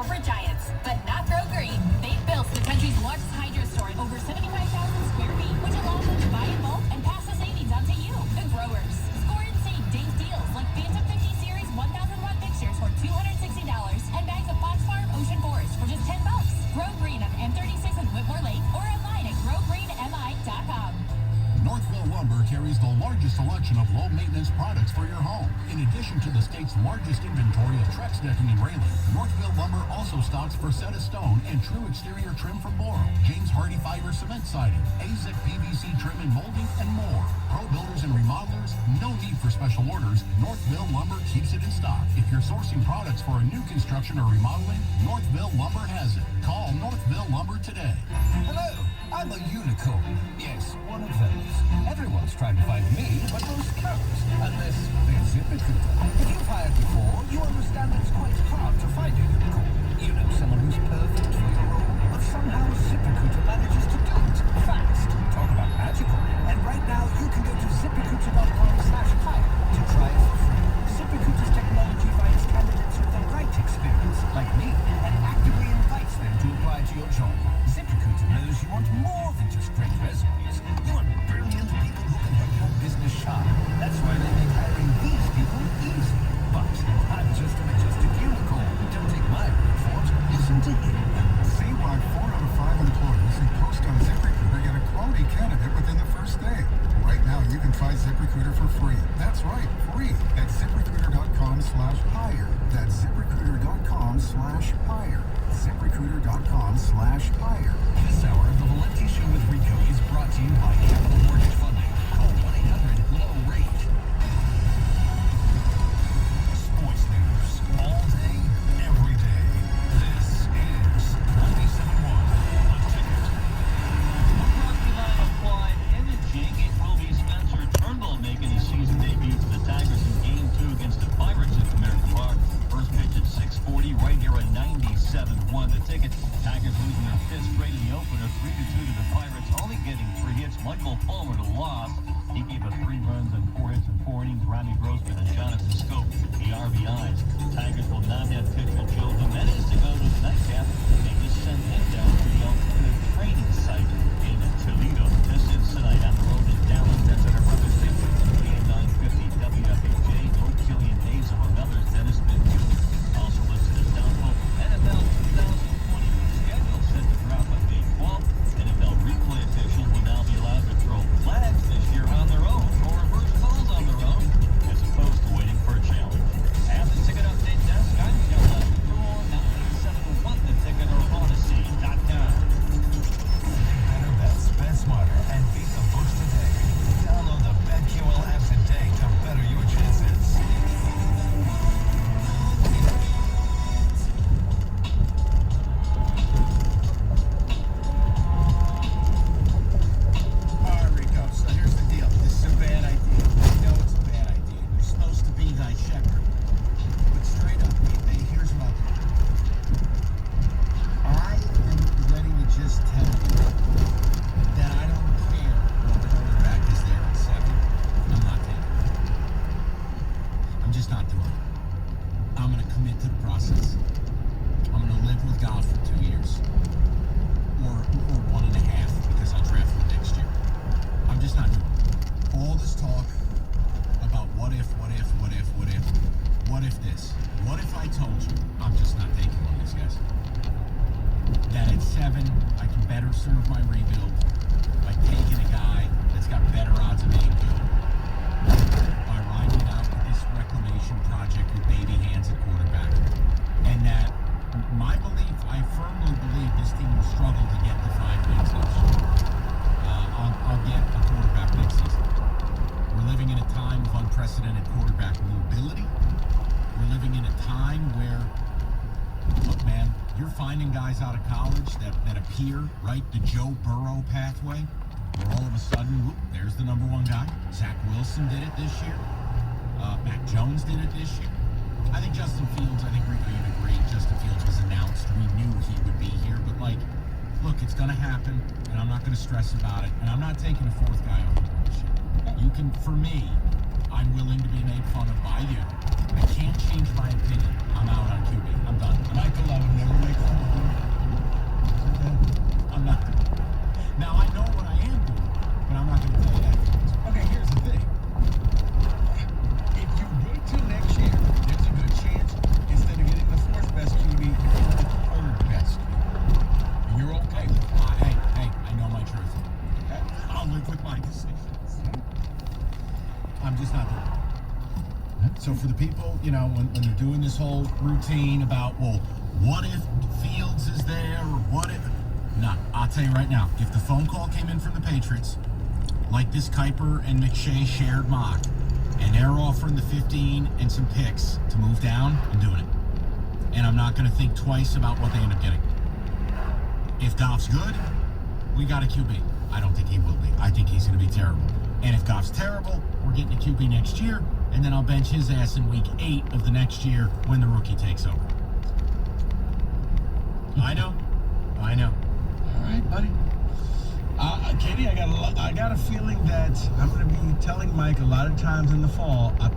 corporate giants, but not Grow Green. They've built the country's largest hydro store, over 75,000 square feet, which allows them to buy in bulk and pass the savings on to you, the growers. Score insane date deals like Phantom 50 Series 1,000-watt fixtures for $260 and bags of Fox Farm Ocean Forest for just $10. Grow Green on M36 in Whitmore Lake or online at growgreenmi.com. Northville Lumber carries the largest selection of low-maintenance products for your home. In addition to the state's largest inventory of Trex decking and railing, Northville Lumber also stocks Versetta Stone and True Exterior trim from Boral, James Hardy Fiber cement siding, AZEK PVC trim and molding, and more. Pro builders and remodelers, no need for special orders. Northville Lumber keeps it in stock. If you're sourcing products for a new construction or remodeling, Northville Lumber has it. Call Northville Lumber today. Hello, I'm a unicorn. Yes, one of those. Everyone's trying to find me, but most can't, unless they're ZipRecruiter. If you've hired before, you understand it's quite hard to find a unicorn. You know someone who's perfect for your role, but somehow ZipRecruiter manages to do it fast. Talk about magical. And right now, you can go to ZipRecruiter.com/hire to try it for free. ZipRecruiter's technology finds candidates with the right experience, like me, and actively invites them to apply to your job. ZipRecruiter knows you want more than just great resumes. You want brilliant people who can help your business shine. That's why they make hiring these people easy. But I'm just a majestic unicorn. Don't take my word for it. Listen to him. See why 4 out of 5 employees who post on ZipRecruiter get a quality candidate within the first day. Right now, you can try ZipRecruiter for free. That's right, free at ZipRecruiter.com/hire. That's ZipRecruiter.com/hire. ZipRecruiter.com/hire. This hour of the Valenti Show with Rico is brought to you by Capital Mortgage Funding. Call 1-800-LOW-RATE. Sports news all day, every day. This is 97.1 The Ticket. Rookie line applied, imaging. It will be Spencer Turnbull making his season debut for the Tigers in Game 2 against the Pirates at Comerica Park. First pitch at 6:40, right here at 97.1 The Ticket. Tigers losing their fifth straight in the opener, 3-2 to the Pirates, only getting 3 hits. Michael Palmer to loss. He gave up 3 runs on 4 hits in 4 innings. Robbie Grossman and Jonathan Scope, the RBIs. Tigers will not have pitcher Joe Jimenez to go to the nightcap. They just sent him down to the alternative training site in Toledo. This is tonight on the road in Dallas. That's at our brother station, AM 950 WFAJ. No Killian Hayes, among others. Dennis Smith Jr. also listed as doubtful. NFL 2020 schedule set to drop on May 12th. NFL replay officials will now be allowed to throw flags this year on their own or reverse calls on their own, as opposed to waiting for a challenge. Have the ticket update desk. I'm Joe Lester. 971 The Ticket or Odyssey.com. Better bets, bet smarter, and beat the books today. Download the BetQL app today to better your chances. All right, Rico, so here's the deal. This is a bad idea. I know it's a bad idea. You're supposed to be thy shepherd. But straight up, hey, here's my deal. I am ready to just tell you that I don't care what quarterback is there in 7. I'm not taking it. I'm just not doing it. I'm going to commit to the process. I'm going to live with God for 2 years. Or 1.5, because I'll draft him next year. I'm just not doing it. All this talk about what if this? What if I told you? I'm just not taking one of these guys. That at 7, I can better serve my rebuild by taking a guy that's got better odds of being good. By riding it out with this reclamation project with baby hands at quarterback. And that my belief, I firmly believe this team will struggle to get the 5 wins next year. I'll get a quarterback next season. We're living in a time of unprecedented quarterback mobility. We're living in a time where, look, man, you're finding guys out of college that appear, right, the Joe Burrow pathway, where all of a sudden, whoop, there's the number 1 guy. Zach Wilson did it this year. Mac Jones did it this year. I think Justin Fields, I think Rico, you'd agree, Justin Fields was announced. We knew he would be here, but look, it's going to happen, and I'm not going to stress about it, and I'm not taking a 4th guy over this year. You can, for me, I'm willing to be made fun of by you I can't change my opinion. I'm out on QB. I'm done. Michael, I would never make fun of you. I'm not. Now I know what I am doing, but I'm not going to tell you that. Okay, here's the thing. If you wait till next year, there's a good chance instead of getting the fourth best QB, you're getting the third best. And you're okay with it. Hey, I know my truth. I'll live with my decisions. I'm just not doing it. So for the people, you know, when they're doing this whole routine about, well, what if Fields is there, or what if... No, I'll tell you right now, if the phone call came in from the Patriots, like this Kuiper and McShay shared mock, and they're offering the 15 and some picks to move down, I'm doing it. And I'm not going to think twice about what they end up getting. If Goff's good, we got a QB. I don't think he will be. I think he's going to be terrible. And if Goff's terrible, we're getting a QB next year, and then I'll bench his ass in week 8 of the next year when the rookie takes over. I know. All right, buddy. Katie, I got a feeling that I'm going to be telling Mike a lot of times in the fall, oh,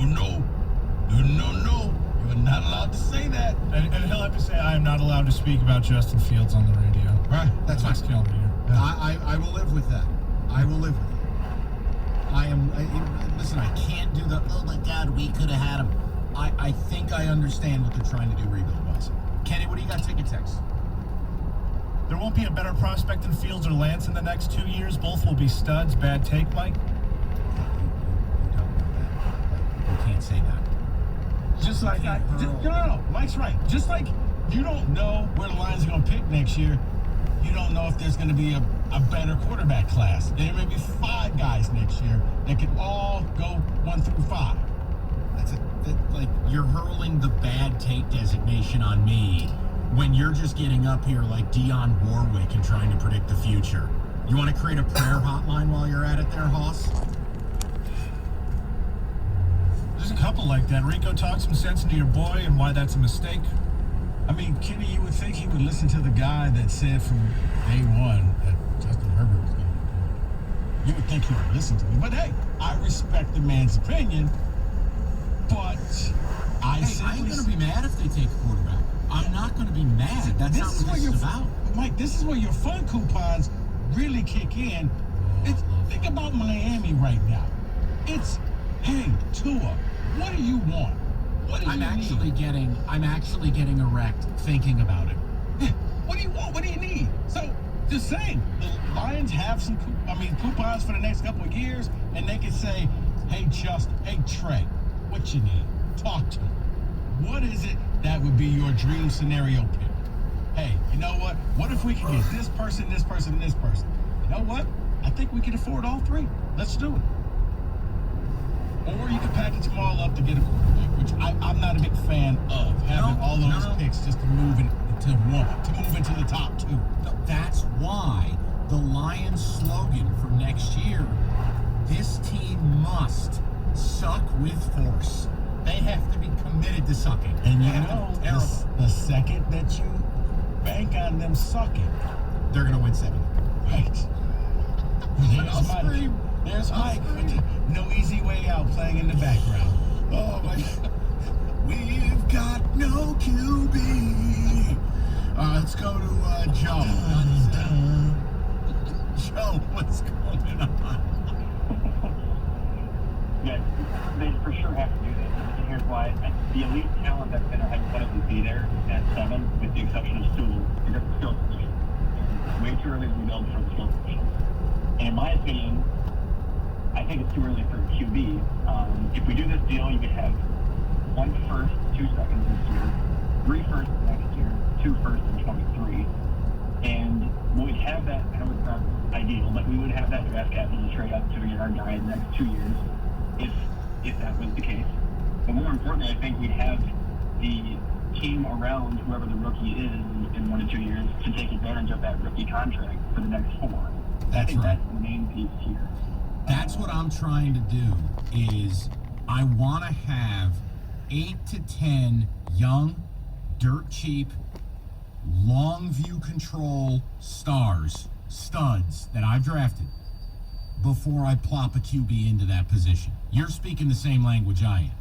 no. You're not allowed to say that. And he'll have to say, I am not allowed to speak about Justin Fields on the radio. Right. That's next calendar year. I will live with that. I will live with it. Listen, I can't do the, oh my God, we could have had him. I think I understand what they're trying to do rebuild-wise. Kenny, what do you got ticket text? There won't be a better prospect than Fields or Lance in the next 2 years. Both will be studs. Bad take, Mike? You don't know that. You can't say that. Just like no, Mike's right. Just like you don't know where the Lions are going to pick next year, you don't know if there's going to be a better quarterback class. There may be 5 guys next year that can all go 1 through 5. Like, you're hurling the bad take designation on me when you're just getting up here like Dionne Warwick and trying to predict the future. You want to create a prayer hotline while you're at it there, Hoss? There's a couple like that. Rico, talk some sense into your boy and why that's a mistake. I mean, Kenny, you would think he would listen to the guy that said from day one that Justin Herbert was going to be good. You would think he would listen to me. But hey, I respect the man's opinion. But I ain't going to be mad if they take a quarterback. I'm not going to be mad. That's not what this is about. Mike, this is where your fun coupons really kick in. Think about Miami right now. It's, hey, Tua, what do you want? What do you need? I'm actually getting erect thinking about it. What do you want? What do you need? So, just saying, the Lions have some, coupons for the next couple of years, and they can say, hey, Trey, what you need? Talk to me. What is it that would be your dream scenario pick? Hey, you know what? What if we could get this person, this person, and this person? You know what? I think we can afford all 3. Let's do it. Or you can package them all up to get a quarterback, which I'm not a big fan of, having all those picks just to move into the top 2. That's why the Lions slogan for next year, this team must suck with force. They have to be committed to sucking. And you know, the second that you bank on them sucking, they're going to win 7. Right. There's Mike with the No Easy Way Out playing in the background. Oh my God. We've got no QB. Let's go to Joe. Joe, what's going on? Yeah, they for sure have to do this. And here's why. The elite talent that's going to hypothetically be there at 7, with the exception of Sewell, is at the skill position. It's way too early to rebuild for the skill position. And in my opinion, I think it's too early for QB. If we do this deal, you could have 1 first, 2 seconds this year, 3 firsts next year, 2 firsts in 23. And we'd have that, I know it's not ideal, but we would have that draft capital to trade up to get our guy in the next 2 years, if that was the case. But more importantly, I think we'd have the team around whoever the rookie is in 1 to 2 years to take advantage of that rookie contract for the next 4. I think that's the main piece here. That's what I'm trying to do, is I want to have 8 to 10 young, dirt cheap, long view control studs that I've drafted before I plop a QB into that position. You're speaking the same language I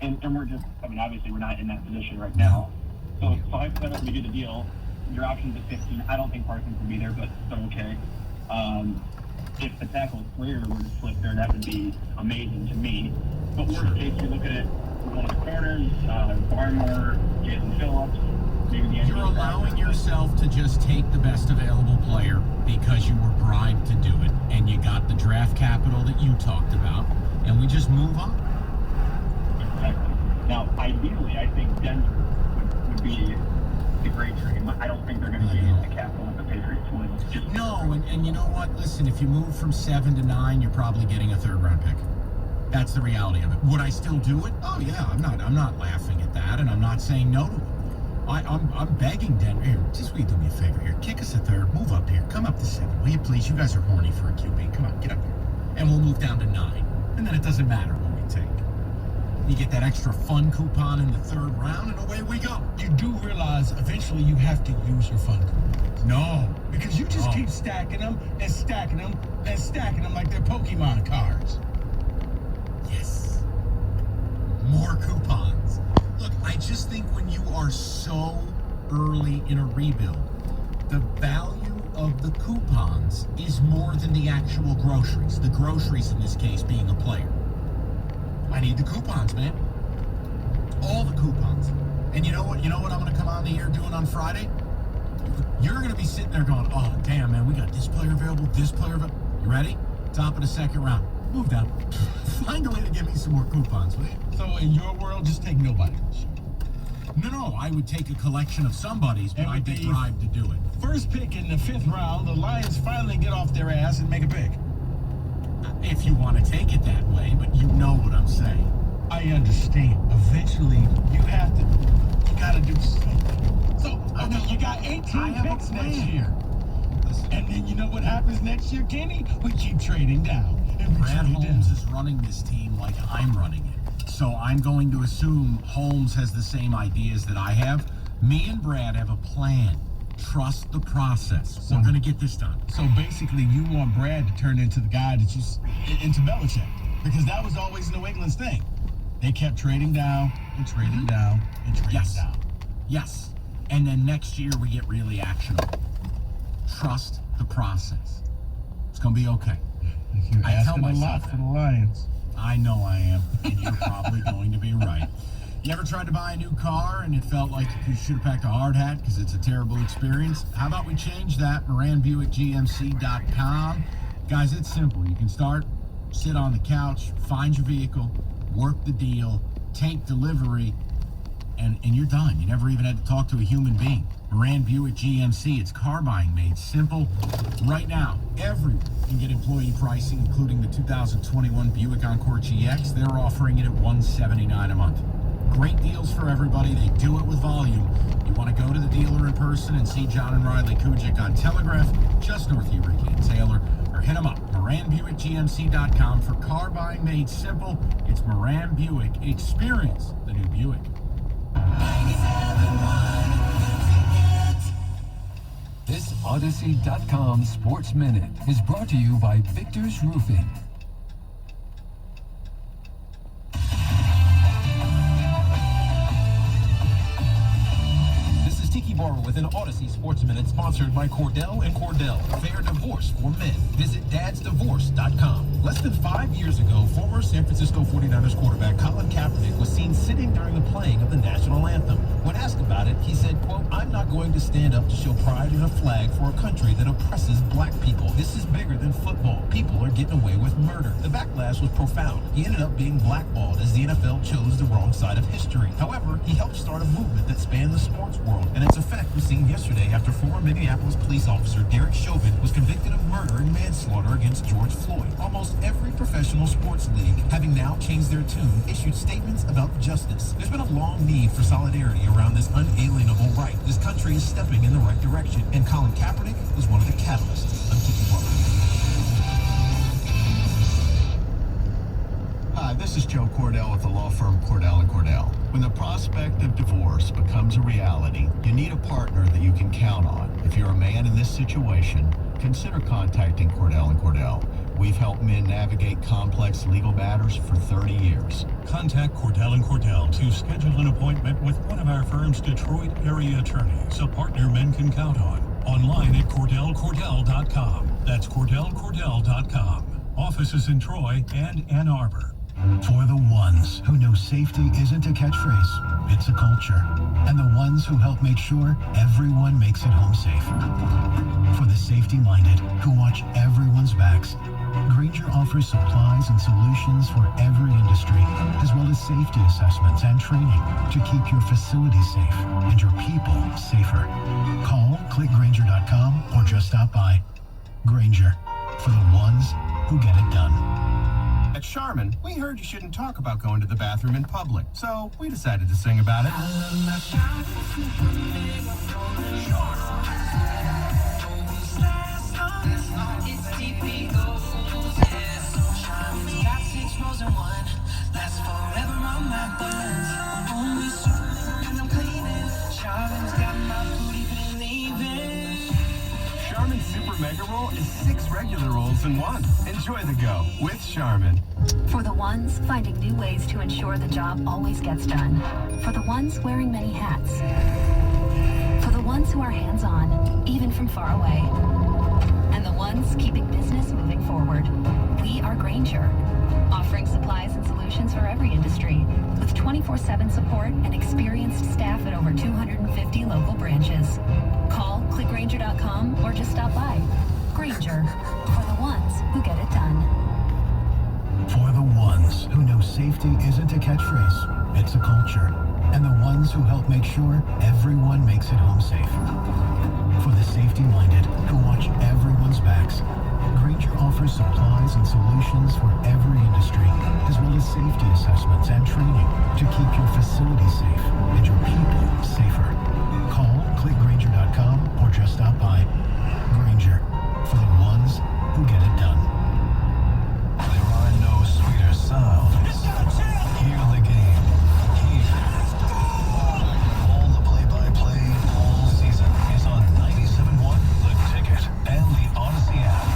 am. And we're just, I mean, obviously we're not in that position right now. So hypothetically, we do the deal. Your option's at 15. I don't think Parsons will be there, but okay. If the tackle Slater were to slip there, that would be amazing to me. But worst case, you're looking at one of the corners, Barmore, Jason Phillips, maybe the You're allowing yourself to just take the best available player because you were bribed to do it, and you got the draft capital that you talked about, and we just move on. Exactly. Now, ideally, I think Denver would be the great trade. I don't think they're going to use the capital that the Patriots would. No, and you know what? Listen, if you move from 7 to 9, you're probably getting a third-round pick. That's the reality of it. Would I still do it? Oh yeah, I'm not laughing at that, and I'm not saying no to it. I'm begging Denver. Here, just will you do me a favor here? Kick us a third. Move up here. Come up to 7, will you please? You guys are horny for a QB. Come on, get up here, and we'll move down to 9, and then it doesn't matter what we take. You get that extra fun coupon in the 3rd round, and away we go. You do realize eventually you have to use your fun coupons. No, Because you just keep stacking them and stacking them and stacking them like they're Pokemon cards. Yes. More coupons. Look, I just think when you are so early in a rebuild, the value of the coupons is more than the actual groceries. The groceries in this case being a player. I need the coupons, man. All the coupons. And you know what? You know what I'm going to come on the air doing on Friday? You're going to be sitting there going, oh, damn, man, we got this player available, this player available. You ready? Top of the 2nd round. Move down. Find a way to give me some more coupons, will you? So in your world, just take nobody. No, I would take a collection of somebody's, but And I'd with be the bribed to do it. First pick in the 5th round, the Lions finally get off their ass and make a pick. If you want to take it that way, but you know what I'm saying. I understand. Eventually, you got to do something. So, okay, you got 18 picks next year. And then you know what happens next year, Kenny? We keep trading down. And we Brad trade down. Holmes is running this team like I'm running it. So I'm going to assume Holmes has the same ideas that I have. Me and Brad have a plan. Trust the process. We're going to get this done. So basically, you want Brad to turn into the guy that into Belichick. Because that was always New England's thing. They kept trading down and trading down and trading down. Yes. And then next year we get really actionable. Trust the process. It's going to be okay. You're I tell asking a lot myself for that. the Lions. I know I am, and you're probably going to be right. You ever tried to buy a new car and it felt like you should have packed a hard hat because it's a terrible experience? How about we change that? MoranBuickGMC.com. Guys, it's simple. You can start, sit on the couch, find your vehicle, work the deal, take delivery, and you're done. You never even had to talk to a human being. Moran Buick GMC, it's car buying made simple. Right now, everyone can get employee pricing, including the 2021 Buick Encore GX. They're offering it at $179 a month. Great deals for everybody. They do it with volume. You want to go to the dealer in person and see John and Riley Kujic on Telegraph, just north of Eureka and Taylor, or hit them up, MoranBuickGMC.com. For car buying made simple, it's Moran Buick. Experience the new Buick. This Odyssey.com Sports Minute is brought to you by Victor's Roofing. This is Tiki Barber with an Odyssey Sports Minute sponsored by Cordell & Cordell. Fair divorce for men. Visit dadsdivorce.com. Less than 5 years ago, former San Francisco 49ers quarterback Colin Kaepernick was seen sitting during the playing of the national anthem. When asked about it, he said, quote, "I'm not going to stand up to show pride in a flag for a country that oppresses black people. This is bigger than football. People are getting away with murder." The backlash was profound. He ended up being blackballed as the NFL chose the wrong side of history. However, he helped start a movement that spanned the sports world, and its effect was seen yesterday after former Minneapolis police officer Derek Chauvin was convicted of murder and manslaughter against George Floyd. Almost every professional sports league, having now changed their tune, issued statements about justice. There's been a long need for solidarity around this unalienable right. This country is stepping in the right direction, and Colin Kaepernick was one of the catalysts. I'm Tiki Barber. Hi, this is Joe Cordell with the law firm Cordell & Cordell. When the prospect of divorce becomes a reality, you need a partner that you can count on. If you're a man in this situation, consider contacting Cordell & Cordell. We've helped men navigate complex legal matters for 30 years. Contact Cordell & Cordell to schedule an appointment with one of our firm's Detroit area attorneys, a partner men can count on. Online at CordellCordell.com. That's CordellCordell.com. Offices in Troy and Ann Arbor. For the ones who know safety isn't a catchphrase, it's a culture. And the ones who help make sure everyone makes it home safe. For the safety-minded who watch everyone's backs, Grainger offers supplies and solutions for every industry, as well as safety assessments and training to keep your facilities safe and your people safer. Call, click Grainger.com, or just stop by. Grainger, for the ones who get it done. At Charmin, we heard you shouldn't talk about going to the bathroom in public, so we decided to sing about it. Charmin Super Mega Roll is 6 regular rolls in one. Enjoy the go with Charmin. For the ones finding new ways to ensure the job always gets done. For the ones wearing many hats. For the ones who are hands-on, even from far away. And the ones keeping business moving forward. We are Grainger, offering supplies and solutions for every industry, with 24/7 support and experienced staff at over 250 local branches. Call, click Grainger.com, or just stop by. Grainger, for the ones who get it done. For the ones who know safety isn't a catchphrase, it's a culture. And the ones who help make sure everyone makes it home safe. For the safety-minded who watch everyone's backs, Grainger offers supplies and solutions for every industry, as well as safety assessments and training to keep your facilities safe and your people safer. Call, click Grainger.com, or just stop by. Grainger, for the ones who get it done. There are no sweeter sounds. Hear the game. Here. All the play-by-play all season is on 97.1 The Ticket and the Odyssey app.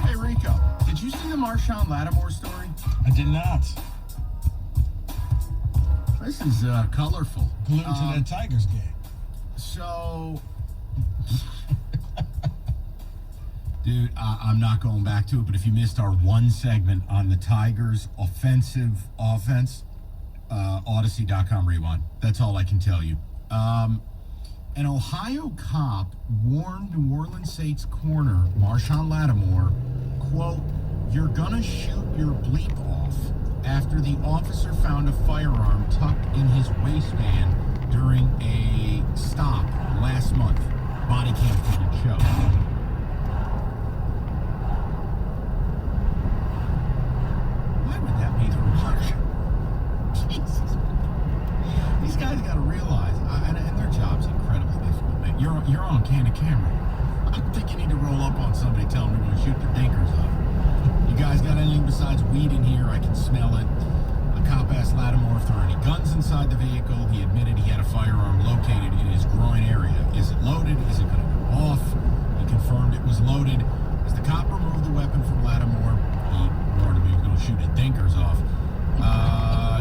Hey, Rico, did you see the Marshawn Lattimore story? I did not. This is colorful. Glued to that Tigers game. So, dude, I'm not going back to it, but if you missed our one segment on the Tigers' offense, Odyssey.com rewind. That's all I can tell you. An Ohio cop warned New Orleans Saints corner Marshawn Lattimore, quote, "You're gonna shoot your bleep off," after the officer found a firearm tucked in his waistband during a stop last month. Body cam footage shows. Why would that be the remark? Jesus. These guys got to realize, and their job's incredibly difficult, man. You're on candid camera. I think you need to roll up on somebody, tell them they're going to shoot their dinkers off. You guys got anything besides weed in here? I can smell it. A cop asked Lattimore if there are any guns inside the vehicle. He admitted he had a firearm located in his groin area. Is it loaded? Is it going to go off? He confirmed it was loaded. As the cop removed the weapon from Lattimore, he warned him he was going to shoot his dinkers off.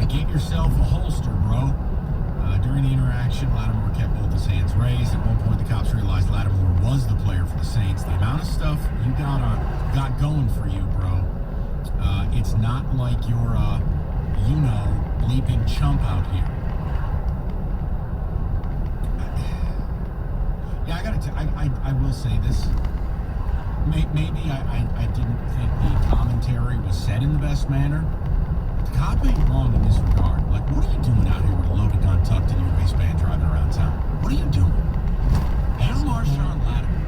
Get yourself a holster, bro. During the interaction, Lattimore kept both his hands raised. At one point, the cops realized Lattimore was the player for the Saints. The amount of stuff you got going for you, bro. It's not like you're, bleeping chump out here. Yeah, I will say this. Maybe I didn't think the commentary was said in the best manner. The cop ain't wrong in this regard. Like, what are you doing out here with a loaded gun tucked in your waistband driving around town? What are you doing? You're Marshawn Lattimore.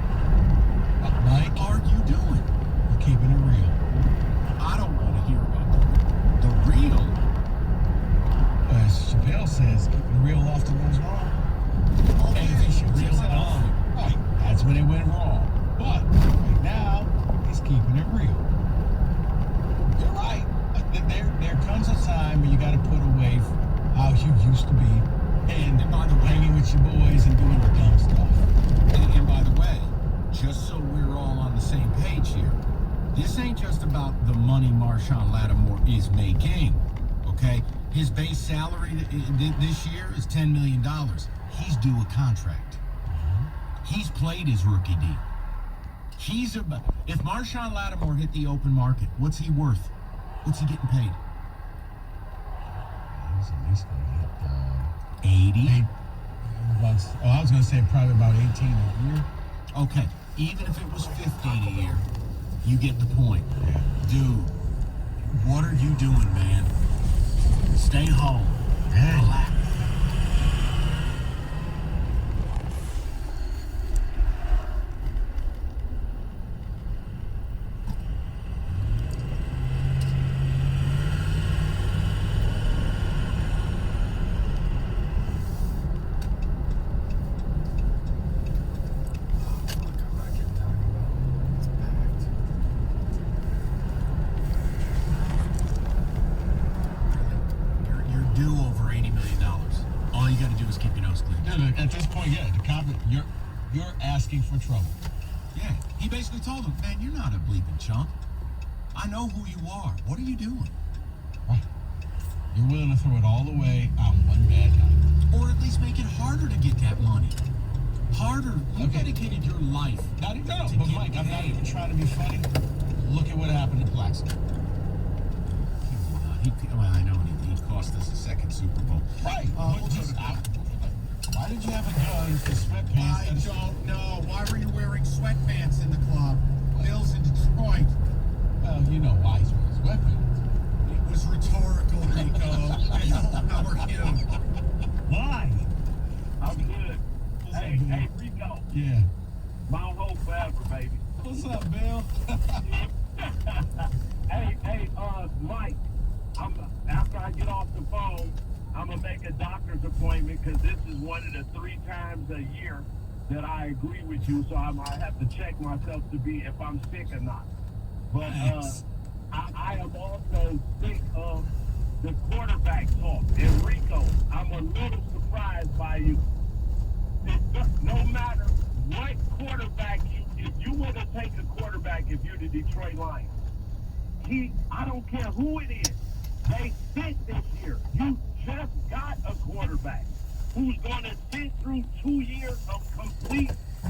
What are you doing? We're keeping it real. I don't want to hear about the real. As Chappelle says, keeping it real often goes wrong. And if he shoots himself, right, that's when it went wrong. But right now, he's keeping it real. You're right. There comes a time when you got to put away how you used to be, and by the way, hanging with your boys and doing the dumb stuff. And by the way, just so we're all on the same page here, this ain't just about the money Marshawn Lattimore is making, okay? His base salary this year is $10 million. He's due a contract. He's played his rookie deal. If Marshawn Lattimore hit the open market, what's he worth? What's he getting paid? He's at least going to get 80? I was going to say probably about 18 a year. Okay, even if it was 15 a year, you get the point. Dude, what are you doing, man? Stay home. Relax. At this point, yeah, the cop, you're asking for trouble. Yeah, he basically told him, man, you're not a bleeping chump. I know who you are. What are you doing? Right. You're willing to throw it all away on one bad night. Or at least make it harder to get that money. Harder. You dedicated your life. No, but Mike, I'm not even trying to be funny. Look at what happened to Plaxico. I know he cost us a second Super Bowl. Right. Why did you have a gun for sweatpants? I don't know. Why were you wearing sweatpants in the club? Bill's in Detroit. Well, you know why he's wearing sweatpants. It was rhetorical, Rico. Bill, how are you? Why? I'm good. Hey, Rico. Yeah. Mount Hope forever, baby. What's up, Bill? Hey, Mike. After I get off the phone, I'm going to make a doctor's appointment because this is one of the 3 times a year that I agree with you, so I might have to check myself to be if I'm sick or not. But I am also sick of the quarterback talk. Enrico, I'm a little surprised by you. No matter what quarterback if you were to take a quarterback if you're the Detroit Lions, I don't care who it is, they sit this year. You just got a quarterback who's going to sit